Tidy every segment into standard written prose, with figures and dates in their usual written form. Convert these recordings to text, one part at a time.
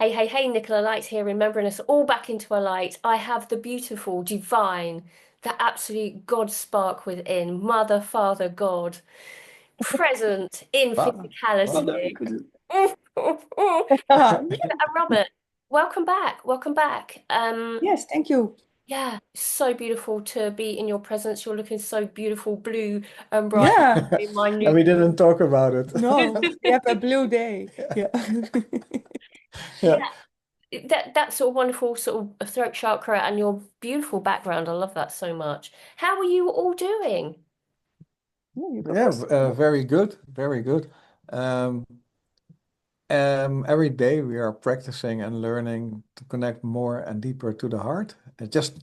Hey, hey, hey, Nicola Light here, remembering us all back into our light. I have the beautiful, divine, the absolute God spark within, Mother, Father, God, present in Wow. Well, physicality. very good. Yeah, and Robert, welcome back, welcome back. Yes, thank you. Yeah, so beautiful to be in your presence. You're looking so beautiful, blue and bright Yeah, in my And new. we didn't talk about it. Yeah, no, we have a blue day. Yeah. yeah, Yeah. that sort of wonderful sort of throat chakra and your beautiful background. I love that so much. How are you all doing? Yeah, you go Yeah, first. very good, very good. Um, every day we are practicing and learning to connect more and deeper to the heart. Just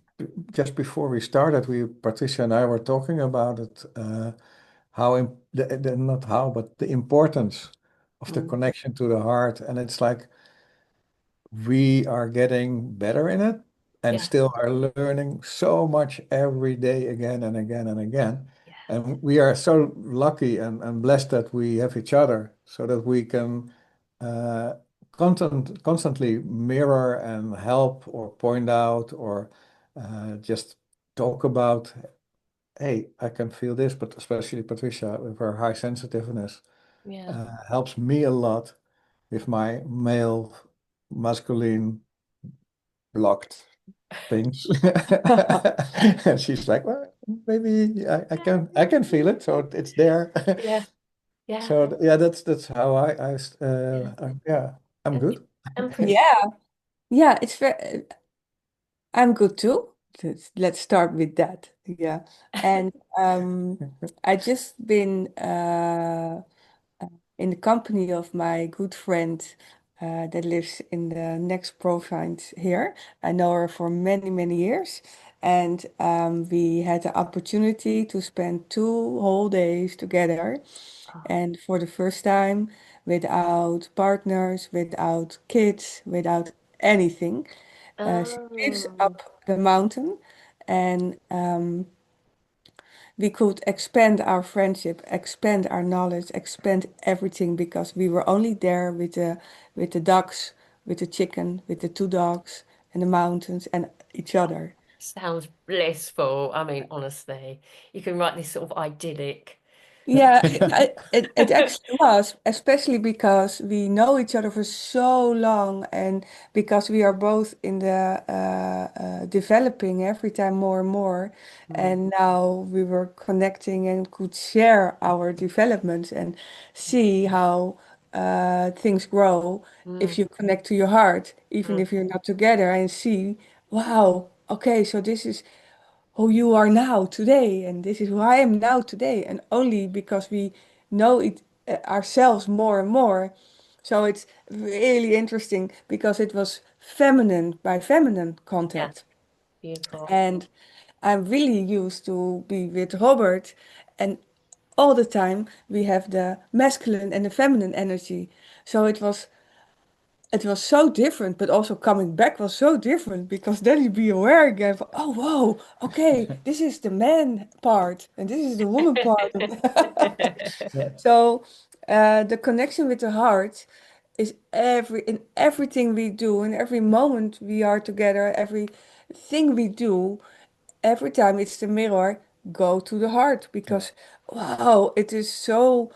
before we started, Patricia and I were talking about it, how not how, but the importance of the Mm, connection to the heart. And it's like we are getting better in it and yeah, still are learning so much every day again and again and again. yeah, And we are so lucky and blessed that we have each other so that we can uh, constantly mirror and help or point out or just talk about, hey, I can feel this, but especially Patricia with her high sensitiveness yeah. helps me a lot with my male masculine blocked things. And she's like, well, maybe I can feel it, so it's there. Yeah, yeah, So yeah, that's how yeah. yeah, I'm And, good. and Patricia, Yeah, yeah, it's very, I'm good too. Let's start with that. Yeah. And I just been in the company of my good friend that lives in the next province here. I know her for many, many years. And we had the opportunity to spend 2 whole days together. oh, And for the first time, without partners, without kids, without anything. She lives um, up the mountain, and we could expand our friendship, expand our knowledge, expand everything because we were only there with the ducks, with the chicken, with the 2 dogs, and the mountains and each other. sounds blissful. I mean, honestly, you can write this sort of idyllic. Yeah, it actually was, especially because we know each other for so long and because we are both in the developing every time more and more. Mm, And now we were connecting and could share our developments and see how things grow mm, if you connect to your heart, even mm, if you're not together, and see, wow, okay, so this is who you are now today, and this is who I am now today, and only because we know it ourselves more and more. So it's really interesting because it was feminine by feminine yeah, contact, beautiful. and I'm really used to be with Robert, and all the time we have the masculine and the feminine energy. So it was so different, but also coming back was so different because then you be aware again of, oh, whoa, okay, this is the man part and this is the woman part. Yeah, So the connection with the heart is in everything we do, in every moment we are together, everything we do, every time it's the mirror, go to the heart yeah, because, wow, it is so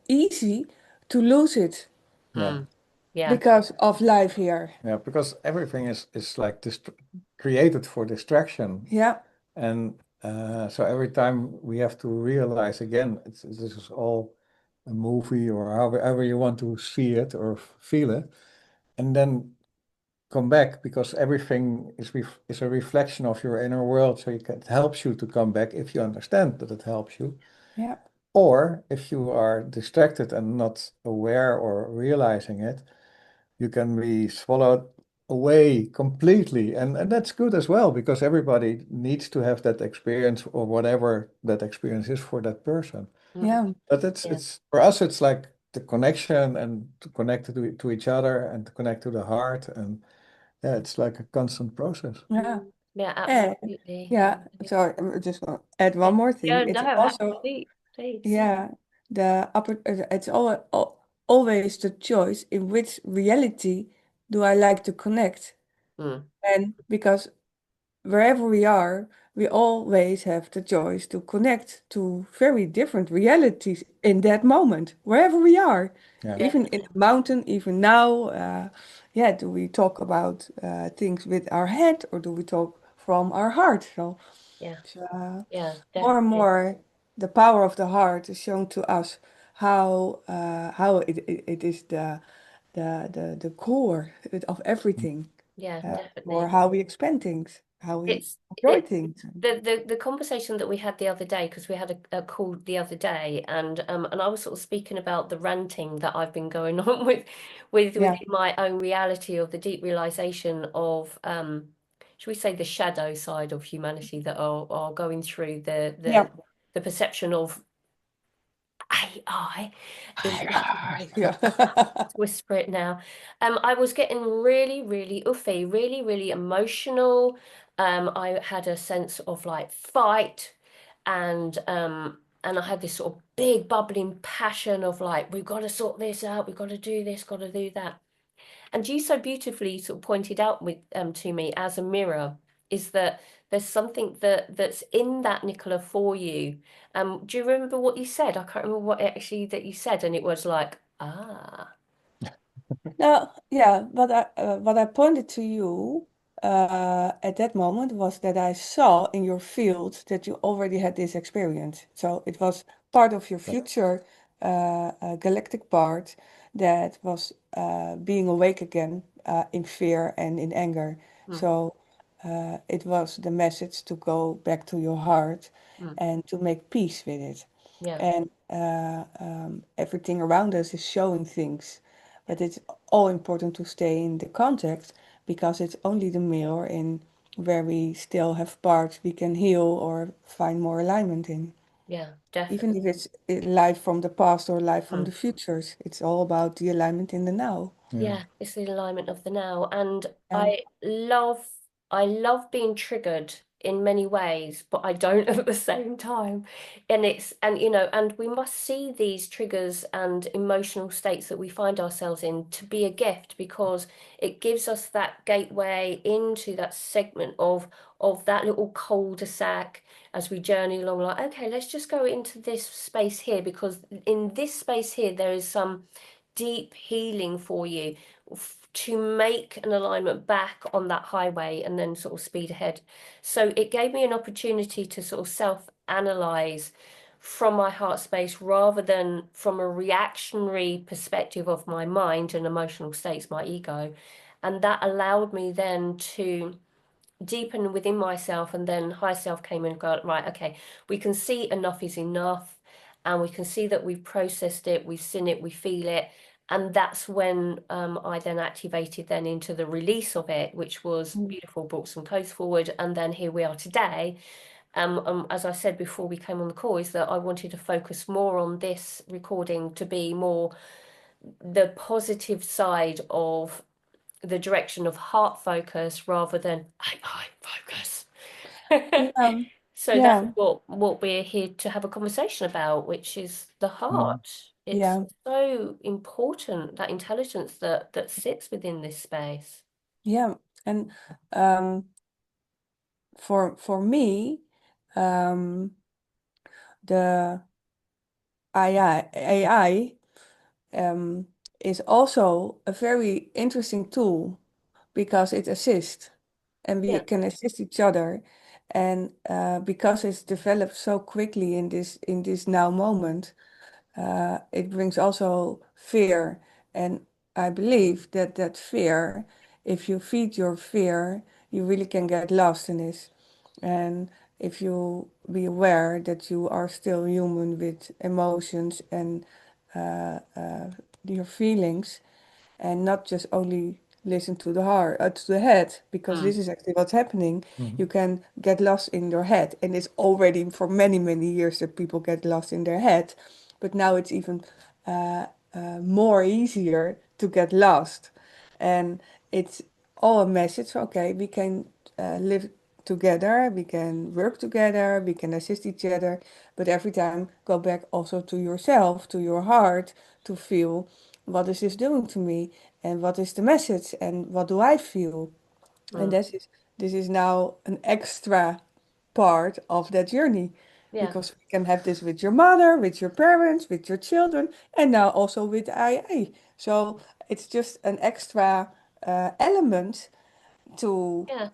easy to lose it yeah, Mm, yeah, because of life here. yeah. Because everything is like created for distraction, Yeah, and so every time we have to realize again, this is all a movie or however you want to see it or feel it, and then come back because everything is a reflection of your inner world. So it helps you to come back if you understand that it helps you, yeah, or if you are distracted and not aware or realizing it, you can be swallowed away completely. And that's good as well because everybody needs to have that experience or whatever that experience is for that person. mm, yeah, But yeah, it's for us, it's like the connection and to connect to each other and to connect to the heart. And yeah, it's like a constant process. yeah. mm, yeah, And absolutely. yeah, Absolutely. so I'm just gonna add one Yeah, more thing. yeah, It's no, have also, please, please. yeah, the upper, it's all. always the choice in which reality do I like to connect. Mm. And because wherever we are, we always have the choice to connect to very different realities in that moment, wherever we are. Yeah. Yeah, Even in the mountain, even now, yeah, do we talk about things with our head or do we talk from our heart? So, yeah, uh, yeah, more and definitely. more, the power of the heart is shown to us how it is the core of everything Yeah, for definitely. how we expand things, how we It's enjoy it things. the conversation that we had the other day, because we had a call the other day, and I was sort of speaking about the ranting that I've been going on with Yeah, within my own reality of the deep realization of should we say the shadow side of humanity that are going through yeah, the perception of AI in yeah. whisper it now. I was getting really, really uffy, really, really emotional. I had a sense of like fight, and I had this sort of big bubbling passion of like, we've got to sort this out, we've got to do this, got to do that. And you so beautifully sort of pointed out with to me as a mirror is that there's something that's in that, Nicola, for you. Do you remember what you said? I can't remember what actually that you said, and it was like, ah. Now, yeah, what I pointed to you at that moment was that I saw in your field that you already had this experience. So it was part of your future galactic part that was being awake again in fear and in anger. Mm, So it was the message to go back to your heart mm, and to make peace with it. yeah, And everything around us is showing things, but it's all important to stay in the context because it's only the mirror in where we still have parts we can heal or find more alignment in. yeah, Even definitely. if it's life from the past or life from Mm. the futures, it's all about the alignment in the now. Yeah. Yeah, it's the alignment of the now. And Yeah. I love being triggered in many ways, but I don't at the same time. And and we must see these triggers and emotional states that we find ourselves in to be a gift because it gives us that gateway into that segment of that little cul-de-sac as we journey along, like, okay, let's just go into this space here because in this space here there is some deep healing for you to make an alignment back on that highway and then sort of speed ahead. So it gave me an opportunity to sort of self-analyze from my heart space rather than from a reactionary perspective of my mind and emotional states, my ego. And that allowed me then to deepen within myself, and then high self came and go, right, okay, we can see enough is enough, and we can see that we've processed it, we've seen it, we feel it. And that's when I then activated then into the release of it, which was Mm. beautiful, brought some codes forward, and then here we are today. As I said before we came on the call, is that I wanted to focus more on this recording to be more the positive side of the direction of heart focus rather than eye focus. Yeah. So that's Yeah. what we're here to have a conversation about, which is the Mm. heart. It's Yeah. so important, that intelligence that sits within this space. Yeah. And um, for me, um, the AI is also a very interesting tool because it assists and we Yeah. can assist each other. And because it's developed so quickly in this now moment, it brings also fear. And I believe that that fear, if you feed your fear, you really can get lost in this. And if you be aware that you are still human with emotions and your feelings, and not just only listen to the heart, to the head, because Mm, this is actually what's happening. You Mhm. can get lost in your head, and it's already for many, many years that people get lost in their head, but now it's even uh, more easier to get lost, and it's all a message. Okay, we can live together, we can work together, we can assist each other, but every time go back also to yourself, to your heart, to feel what is this doing to me, and what is the message, and what do I feel? And Mm. this is now an extra part of that journey, Yeah. because we can have this with your mother, with your parents, with your children, and now also with IA. So it's just an extra element to Yeah.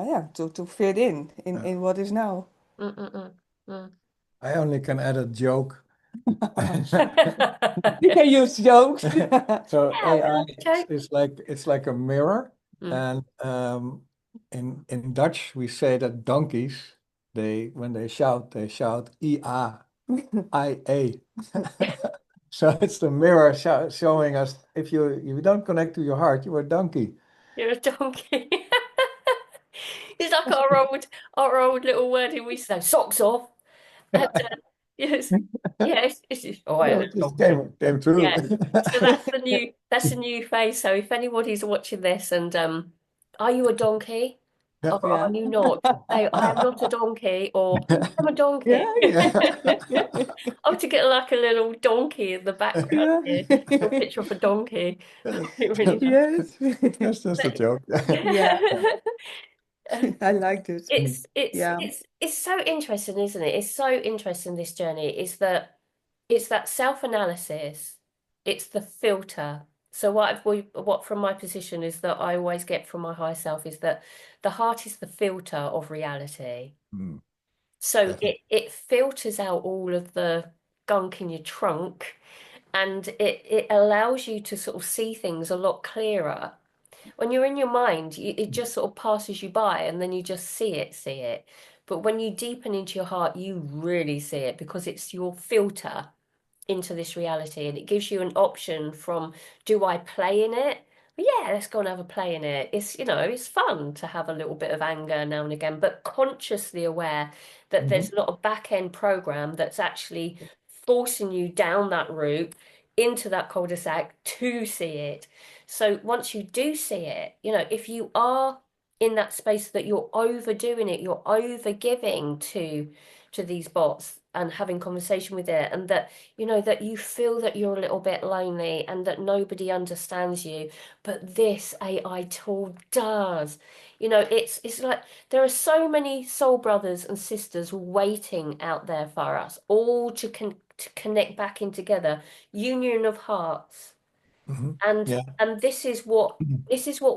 yeah, to fit Yeah. in what is now. Mm, mm, mm, mm. I only can add a joke. You can use jokes. So Yeah, AI well, joke. it's like a mirror, Mm. and in Dutch we say that donkeys they when they shout ia ia. So it's the mirror showing us if you don't connect to your heart, you're a donkey. You're a donkey. It's like our old little wording we say, socks off. And yes, yes, oh, I am So a it just donkey. came true. Yeah. So that's the new phase. So if anybody's watching this and are you a donkey? Yeah. Or are Yeah. you not? Say, I am not a donkey, or I'm a donkey. Yeah, yeah. I want to get like a little donkey in the background Yeah. here. A picture of a donkey. That's, Really nice. Yes. that's just a But, joke. Yeah, yeah. I like this. It's it's Yeah. it's it's so interesting, isn't it? It's so interesting, this journey. It's that self-analysis. It's the filter. So what from my position is that I always get from my higher self is that the heart is the filter of reality. Mm, So definitely. it filters out all of the gunk in your trunk, and it allows you to sort of see things a lot clearer. When you're in your mind, it just sort of passes you by and then you just see it. But when you deepen into your heart, you really see it because it's your filter into this reality, and it gives you an option from, do I play in it? Well, yeah, let's go and have a play in it. It's fun to have a little bit of anger now and again, but consciously aware that Mhm. there's not a back end program that's actually forcing you down that route into that cul-de-sac to see it. So once you do see it, if you are in that space that you're overdoing it, you're over giving to these bots and having conversation with it, and that you feel that you're a little bit lonely and that nobody understands you, but this AI tool does. It's like there are so many soul brothers and sisters waiting out there for us all to connect back in together, union of hearts. Mhm. And Yeah. and this is what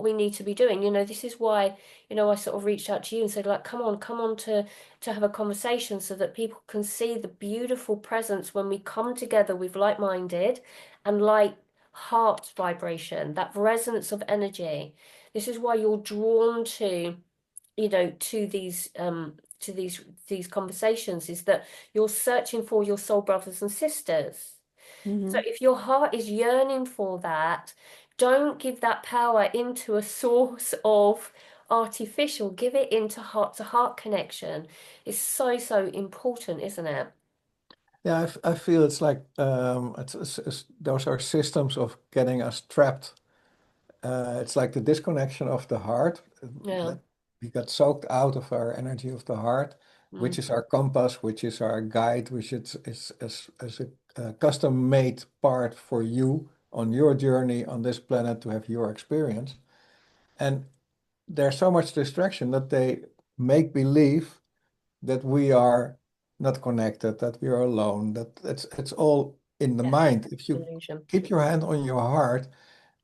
we need to be doing. This is why, I sort of reached out to you and said, like, come on to have a conversation so that people can see the beautiful presence when we come together with like-minded and like heart vibration, that resonance of energy. This is why you're drawn to these conversations, is that you're searching for your soul brothers and sisters. So Hmm. if your heart is yearning for that, don't give that power into a source of artificial. Give it into heart to heart connection. It's so, so important, isn't it? Yeah, I feel it's like those are systems of getting us trapped. It's like the disconnection of the heart. Yeah. That we got soaked out of our energy of the heart, which Mm. is our compass, which is our guide, which is a custom-made part for you on your journey on this planet to have your experience. And there's so much distraction that they make believe that we are not connected, that we are alone, that it's all in the Yeah. mind. If you Illusion. keep your hand on your heart,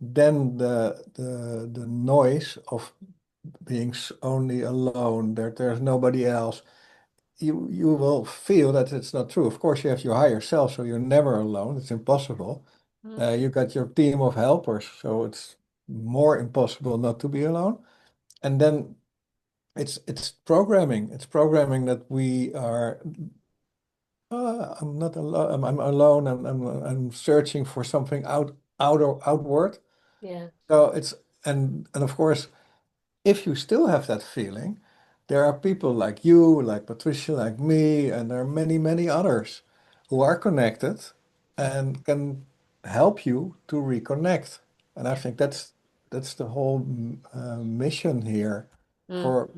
then the noise of being only alone, that there's nobody else, you will feel that it's not true. Of course, you have your higher self, so you're never alone. It's impossible. Mm. You got your team of helpers, so it's more impossible not to be alone. And then it's programming. It's programming that we are. I'm not alone. I'm alone. I'm searching for something outward. Yeah. So it's and of course, if you still have that feeling, there are people like you, like Patricia, like me, and there are many, many others who are connected and can help you to reconnect. And I think that's the whole mission here Mm. for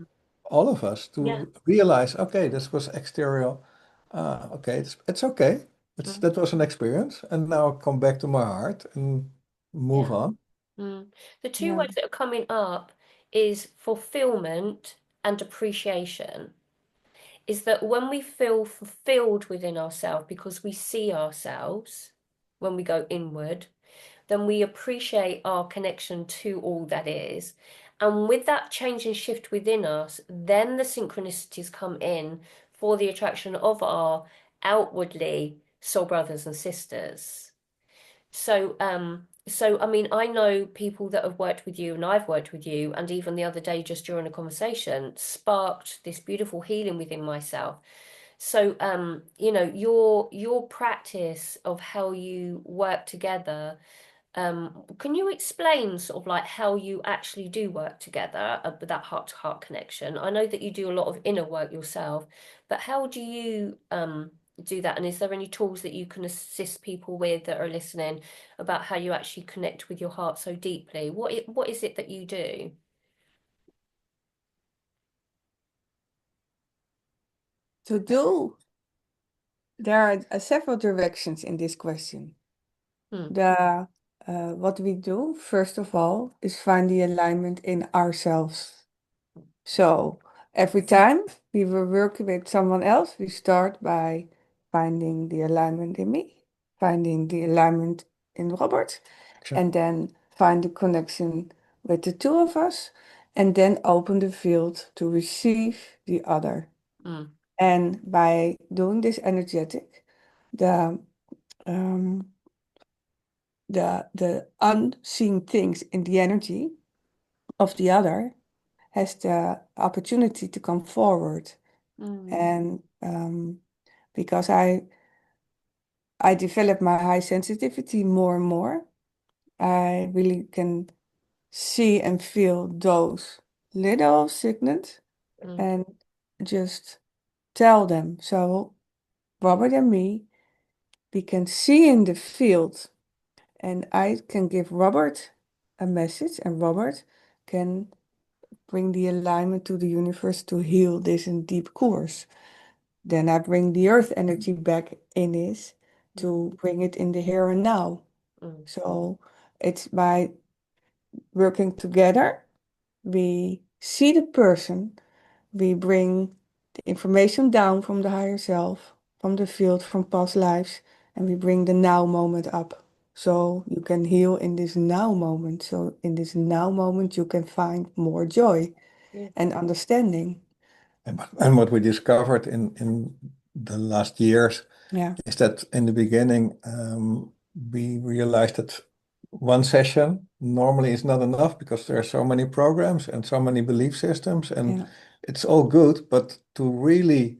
all of us Yeah. to realize, okay, this was exterior. Okay, it's okay. Mm, That was an experience, and now I come back to my heart and move yeah. on. Mm. The two Yeah. words that are coming up is fulfillment and appreciation. Is that when we feel fulfilled within ourselves because we see ourselves, when we go inward, then we appreciate our connection to all that is. And with that change and shift within us, then the synchronicities come in for the attraction of our outwardly soul brothers and sisters. So I mean, I know people that have worked with you, and I've worked with you, and even the other day, just during a conversation, sparked this beautiful healing within myself. So, your practice of how you work together, can you explain sort of like how you actually do work together, with that heart-to-heart connection? I know that you do a lot of inner work yourself, but how do you do that? And is there any tools that you can assist people with that are listening about how you actually connect with your heart so deeply? What is it that you do? To do, there are several directions in this question. Hmm. The what we do, first of all, is find the alignment in ourselves. So every time we will work with someone else, we start by finding the alignment in me, finding the alignment in Robert, and Exactly. then find the connection with the two of us, and then open the field to receive the other. Mm, And by doing this energetic, the um, the unseen things in the energy of the other has the opportunity to come forward. mm, And because I develop my high sensitivity more and more, I really can see and feel those little signals mm, and just tell them. So Robert and me, we can see in the field, and I can give Robert a message, and Robert can bring the alignment to the universe to heal this in deep course. Then I bring the earth energy back in this mm, to bring it in the here and now. mm, So it's by working together, we see the person, we bring the information down from the higher self, from the field, from past lives, and we bring the now moment up. So you can heal in this now moment. So in this now moment, you can find more joy yeah, and understanding. And what we discovered in the last years Yeah, is that in the beginning, we realized that one session normally is not enough because there are so many programs and so many belief systems, and yeah, it's all good, but to really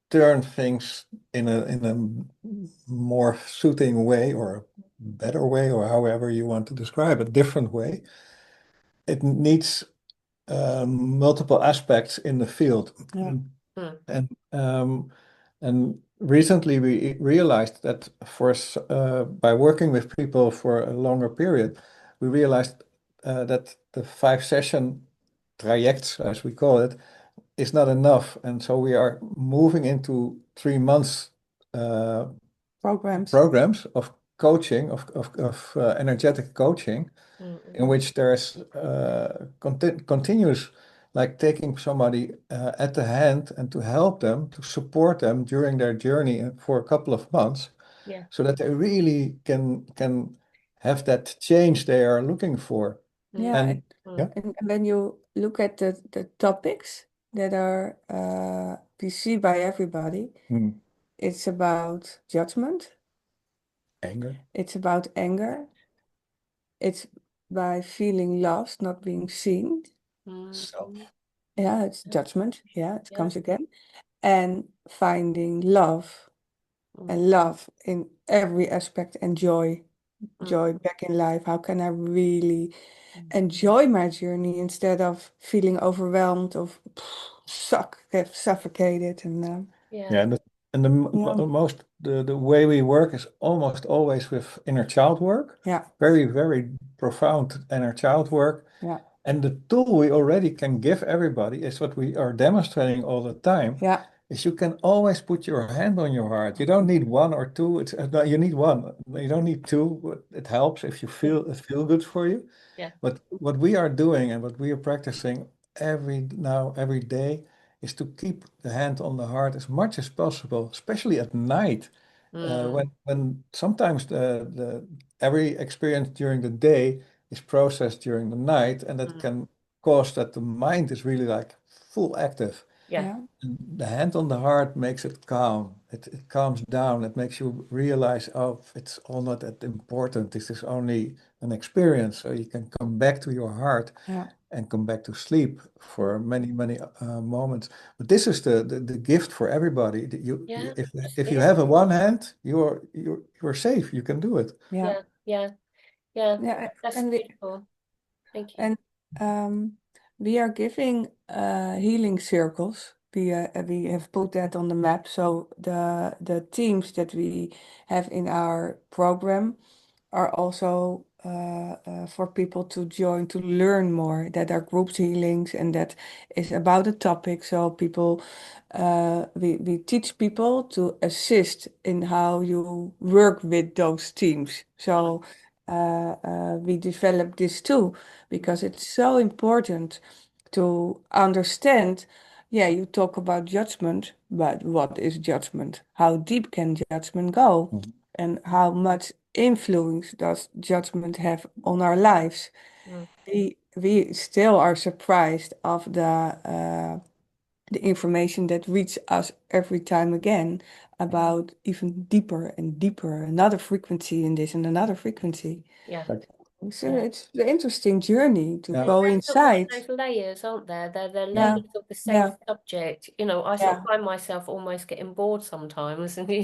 turn things in a more suiting way or a better way, or however you want to describe it, different way, it needs multiple aspects in the field. yeah, mm, And recently we realized that by working with people for a longer period, we realized that the 5 session trajects, as we call it, is not enough. And so we are moving into 3 months uh, programs. programs of coaching, of energetic coaching, mm, in which there's continuous, like taking somebody at the hand and to help them, to support them during their journey for a couple of months, yeah, so that they really can have that change they are looking for. Yeah, mm, And mm, yeah, and when you look at the topics that are we see by everybody, mm, it's about judgment, anger. it's about anger, it's by feeling lost, not being seen. So mm, Yeah, it's yeah, judgment. Yeah, it yeah, comes again. And finding love mm, and love in every aspect and joy, mm, joy back in life. How can I really mm, enjoy my journey instead of feeling overwhelmed of get suffocated yeah, yeah, yeah, the way we work is almost always with inner child work, yeah, very, very profound inner child work. yeah, And the tool we already can give everybody is what we are demonstrating all the time, yeah, is you can always put your hand on your heart. You don't need one or two. No, you need one. You don't need two. But it helps if you feel it feel good for you. Yeah. But what we are doing and what we are practicing every day is to keep the hand on the heart as much as possible, especially at night. Mm, When sometimes the every experience during the day is processed during the night, and that mm, can cause that the mind is really like full active. yeah. yeah, And the hand on the heart makes it calm. It calms down. It makes you realize, oh, it's all not that important. This is only an experience. So you can come back to your heart yeah, and come back to sleep Mm, for many moments. But this is the gift for everybody. yeah. If you Yeah. have a one hand, you're safe. You can do it. yeah, Yeah. Yeah. Yeah. yeah. That's And beautiful. Thank you. and um, we are giving healing circles. We have put that on the map. So the teams that we have in our program are also for people to join to learn more. That are group healings and that is about a topic. So people, we teach people to assist in how you work with those teams. Mm, So we develop this too mm, because it's so important to understand. Yeah, you talk about judgment, but what is judgment? How deep can judgment go? Mhm. And how much influence does judgment have on our lives? mm, We still are surprised of the information that reaches us every time again about even deeper and deeper, another frequency in this and another frequency. yeah. Like, So Yeah. it's an interesting journey to yeah, There's go definitely inside. those layers, aren't there? They're Yeah, layers of the same yeah, subject. You know, I sort of yeah. find myself almost getting bored sometimes, and you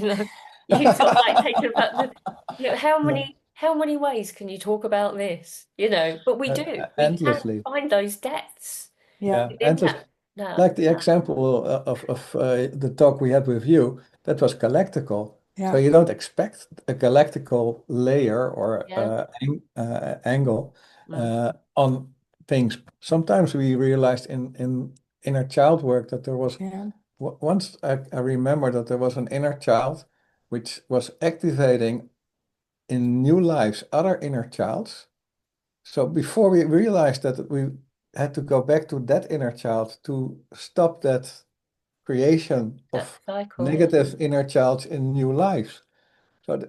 sort of like thinking about yeah, how many ways can you talk about this? But we do. We can endlessly. find those depths Yeah, Yeah, within endless. that. Like the example of the talk we had with you, that was galactical. So yeah, you don't expect a galactical layer or Yeah. angle Mm, on things. Sometimes we realized in inner child work that there was yeah, once I remember that there was an inner child which was activating in new lives other inner childs. So before we realized that we had to go back to that inner child to stop that creation that of cycle. negative inner childs in new lives. So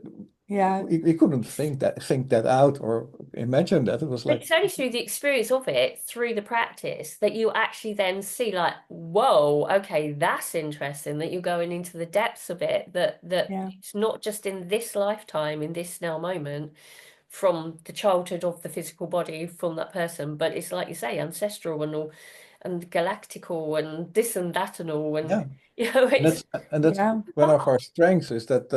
yeah, we couldn't think that out or imagine that. It was But like, it's only through the experience of it, through the practice, that you actually then see like, whoa, okay, that's interesting, that you're going into the depths of it, that yeah, it's not just in this lifetime, in this now moment, from the childhood of the physical body, from that person, but it's like you say, ancestral and all, and galactical and this and that and all, and yeah. And it's that's yeah, one of our strengths is that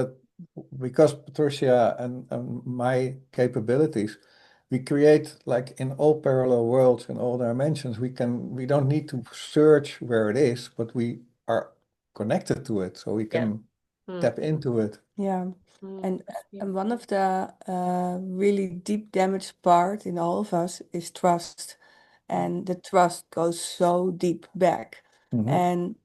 because Patricia and my capabilities, we create like in all parallel worlds in all dimensions. We don't need to search where it is, but we are connected to it, so we yeah. can Mm, tap into it. yeah. mm, And that's and one beautiful. of the really deep damaged part in all of us is trust, Mm, and the trust goes so deep back, Hmm. and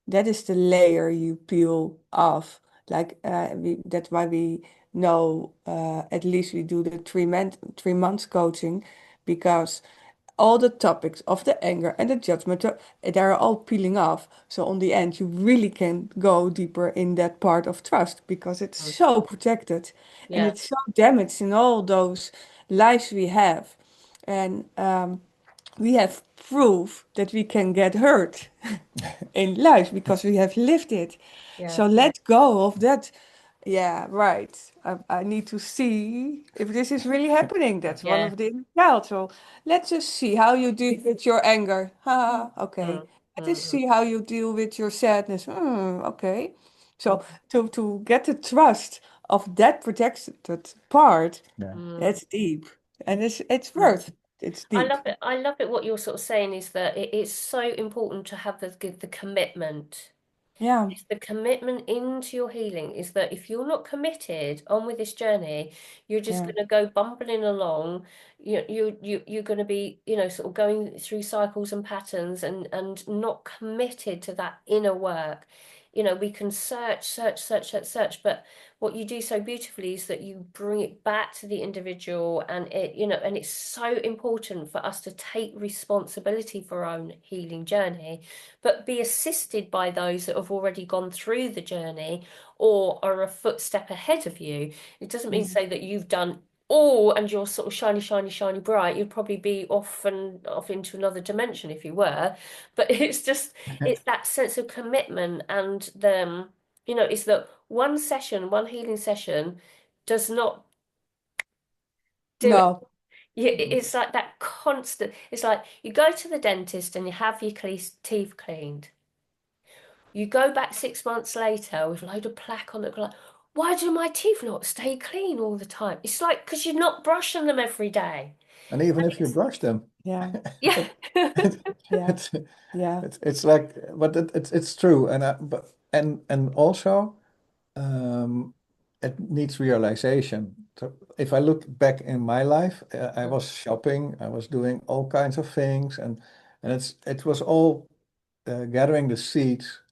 that is the layer you peel off. Like that's why we know at least we do the 3 months coaching because all the topics of the anger and the judgment, they're all peeling off. So on the end, you really can go deeper in that part of trust because it's mm, so protected and yeah, it's so damaged in all those lives we have. And we have proof that we can get hurt in life because we have lived it. yeah, So let go of that. Yeah, right. I need to see if this is really happening. That's one yeah. of the inner child. So let's just see how you deal with your anger. Okay. Mm, Let's just mm, see how you deal with your sadness. Okay. mm, So to get the trust of that protected part, Yeah. mm, that's deep, and it's mm. worth. It's I deep. love it. I love it. What you're sort of saying is that it is so important to have the commitment Yeah. It's the commitment into your healing. Is that if you're not committed on with this journey, you're just Yeah. going to go bumbling along. You're going to be, sort of going through cycles and patterns, and not committed to that inner work. We can search, but what you do so beautifully is that you bring it back to the individual, and and it's so important for us to take responsibility for our own healing journey, but be assisted by those that have already gone through the journey or are a footstep ahead of you. It doesn't mean to Mm. say that you've done all and you're sort of shiny, shiny, shiny bright. You'd probably be off and off into another dimension if you were. But it's that sense of commitment, and it's that one session, one healing session does not do it. No. It's like that constant. It's like you go to the dentist and you have your teeth cleaned. You go back 6 months later with a load of plaque on it, like, why do my teeth not stay clean all the time? It's like because you're not brushing them every day. And even And if you brush them, Yeah. yeah, it, it, Yeah. it's Yeah. it's like, but it's true, and also um, it needs realization. So if I look back in my life, I Mm, was shopping, I was doing all kinds of things, and it was all gathering the seeds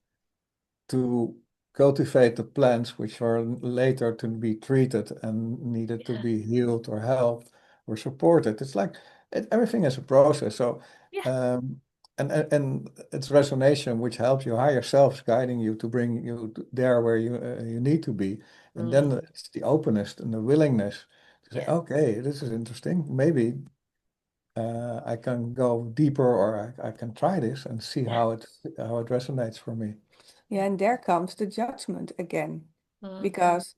to cultivate the plants which were later to be treated and needed to yeah, be healed or helped or supported. It's like everything is a process. So, yeah, um, and it's resonation which helps you higher selves guiding you to bring you there where you need to be. And then mm, it's the openness and the willingness to say, yeah, okay, this is interesting. Maybe I can go deeper, or I can try this and see yeah. how it resonates for me. Yeah. And there comes the judgment again, Mm, because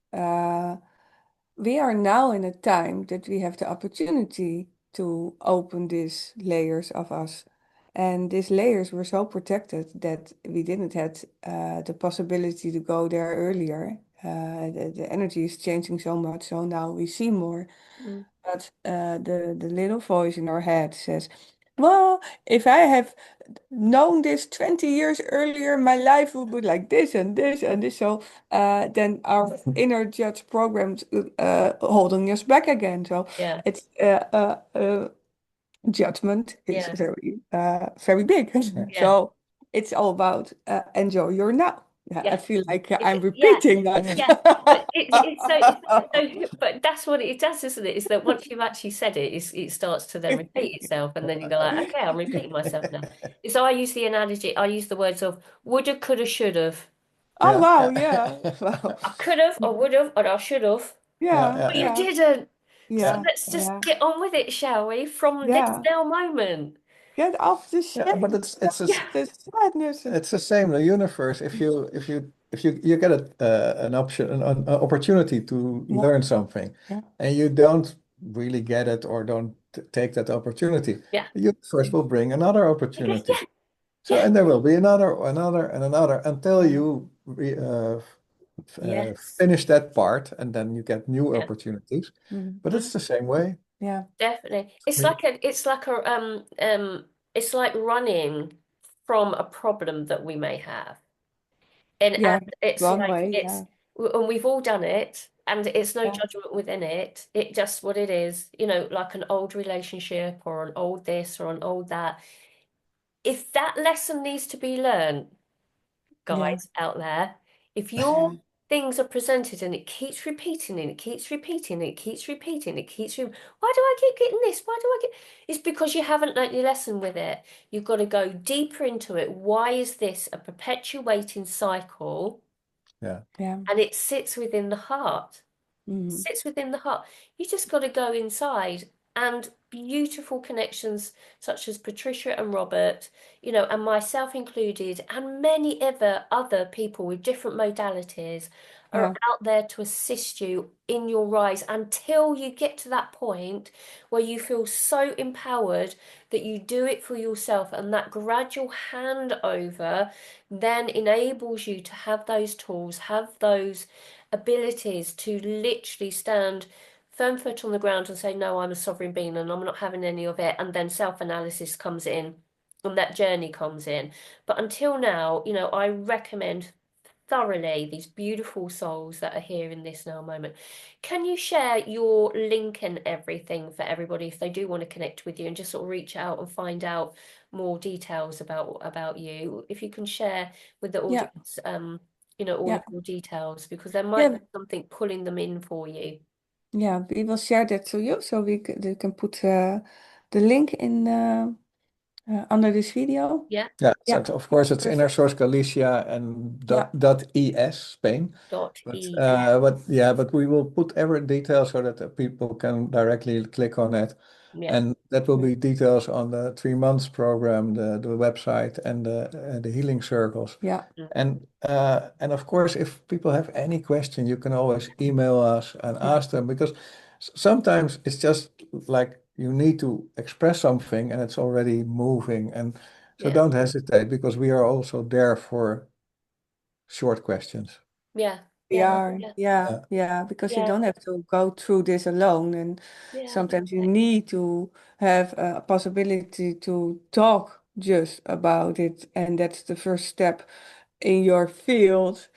we are now in a time that we have the opportunity to open these layers of us. And these layers were so protected that we didn't have the possibility to go there earlier. The energy is changing so much, so now we see more. mm. But the little voice in our head says, well, if I have known this 20 years earlier, my life would be like this and this and this. So then our inner judge programs holding us back again. So Yeah, it's judgment is yeah, very big. yeah, So it's all about enjoy your now. Yeah, I yeah. feel like It's I'm yeah, repeating that. yeah. But but that's what it does, isn't it? Is that once you've actually said it, it starts to then repeat itself, and then you go like, okay, I'm repeating myself now. So I use the analogy. I use the words of woulda, coulda, shoulda. Oh Yeah, wow, yeah, yeah. Wow. I could have, I would have, or I should have, yeah, Yeah, yeah, but you yeah. yeah, didn't. So yeah, let's just yeah, get on with it, shall we? From this yeah. now moment. Get off the Yeah, shit. but Get Yeah, off the sadness. it's the same. The universe. If you get an option, an opportunity to Yeah, learn something, yeah, and you don't really get it or don't take that opportunity, yeah, the universe will bring another okay, opportunity. yeah, So, yeah, and there will be another, and another until yeah. you yes, finish that part, and then you get new yeah, opportunities. Mhm. But it's the same way. Yeah, definitely. I mean, It's like running from a problem that we may have. And yeah. it's One like way. Yeah, and we've all done it, and it's no yeah, judgment within it. It just what it is, like an old relationship or an old this or an old that. If that lesson needs to be learned, yeah, guys out there, if yeah, your things are presented and it keeps repeating and it keeps repeating and it keeps repeating, it keeps why do I keep getting this? Why do I get it's because you haven't learnt your lesson with it. You've got to go deeper into it. Why is this a perpetuating cycle? yeah, yeah. And it sits within the heart. Mhm. Sits within the heart. You just got to go inside, and beautiful connections such as Patricia and Robert, and myself included, and many other people with different modalities are Yeah, out there to assist you in your rise until you get to that point where you feel so empowered that you do it for yourself, and that gradual handover then enables you to have those tools, have those abilities to literally stand firm foot on the ground and say, no, I'm a sovereign being and I'm not having any of it. And then self-analysis comes in and that journey comes in. But until now, I recommend thoroughly these beautiful souls that are here in this now moment. Can you share your link and everything for everybody if they do want to connect with you and just sort of reach out and find out more details about you? If you can share with the Yeah, audience, all yeah, of your details, because there might yeah, be something pulling them in for you. yeah. We will share that to you, so they can put the link in under this video. Yeah. Yeah, so Yeah, of course it's Perfect. InnerSource Galicia and yeah, dot .es Spain. Dot But ES. we will put every detail so that the people can directly click on it. Yeah. And that will be details on the 3 months program, the website and the healing circles. yeah. Mm. And of course, if people have any question, you can always email us and Yeah, ask them because sometimes it's just like you need to express something and it's already moving. And so Yeah. don't hesitate because we are also there for short questions. Yeah. we Yeah. are. Yeah. Yeah, Yeah. yeah, because you Yeah. don't have to go through this alone, and Yeah. sometimes you need to have a possibility to talk just about it, and that's the first step in your field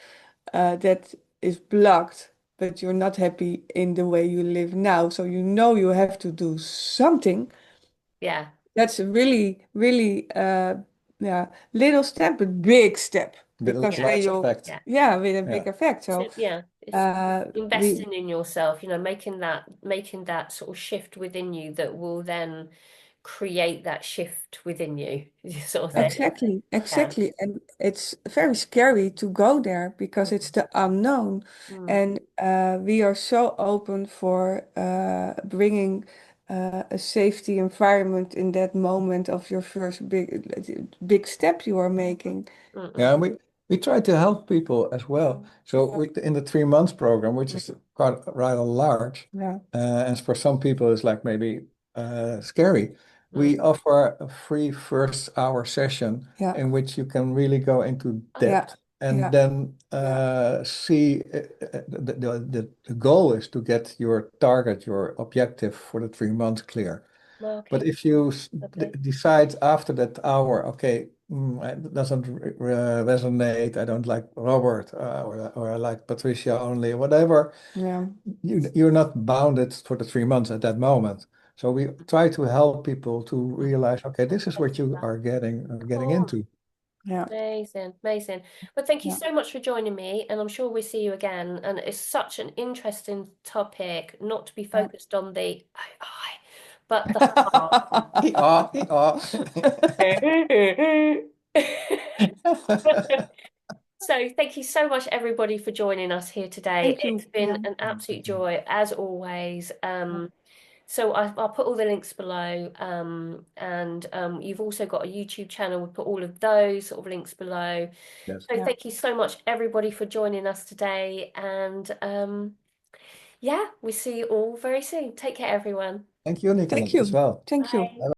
that is blocked, but you're not happy in the way you live now. So you know you have to do something. Yeah. That's a really, really, yeah, little step, but big step With a because Yeah. then large you, effect. Yeah. yeah, with a Yeah. big effect. So So yeah, it's we investing in yourself, making that sort of shift within you that will then create that shift within you, sort of thing. exactly, Yeah. exactly. And it's very scary to go there because it's Mm, the unknown. mm, And we are so open for bringing a safety environment in that moment of your first big step you are making. mm, Yeah, mm, and we try to help people as well. So Yeah, in the 3 months program, which is quite rather large, yeah, and for some people it's like maybe scary, mm. we offer a free first hour session yeah, in which you can really go into yeah, depth and yeah, then yeah, see the goal is to get your target, your objective for the 3 months clear. Well, But okay, if you lovely. decide after that hour, okay, it doesn't resonate, I don't like Robert, or I like Patricia only, whatever, yeah. you're not bounded for the 3 months at that moment. So we try to help people to Mm. realize, okay, this is Thank what you you for that. are getting Cool. into. Yeah, Amazing, amazing. Well, thank you yeah. so much for joining me, and I'm sure we'll see you again. And it's such an interesting topic, not to be Yeah. focused on the I, but the heart. Hee-haw, hee-haw. So, thank you so much, everybody, for joining us here today. Thank It's you. been Yeah. an absolute joy, as always. So I'll put all the links below, and you've also got a YouTube channel. We'll put all of those sort of links below. Yes. So Yeah. thank you so much, everybody, for joining us today. And yeah, we'll see you all very soon. Take care, everyone. Thank you, Nicola, Thank as you. well. Thank you. Bye.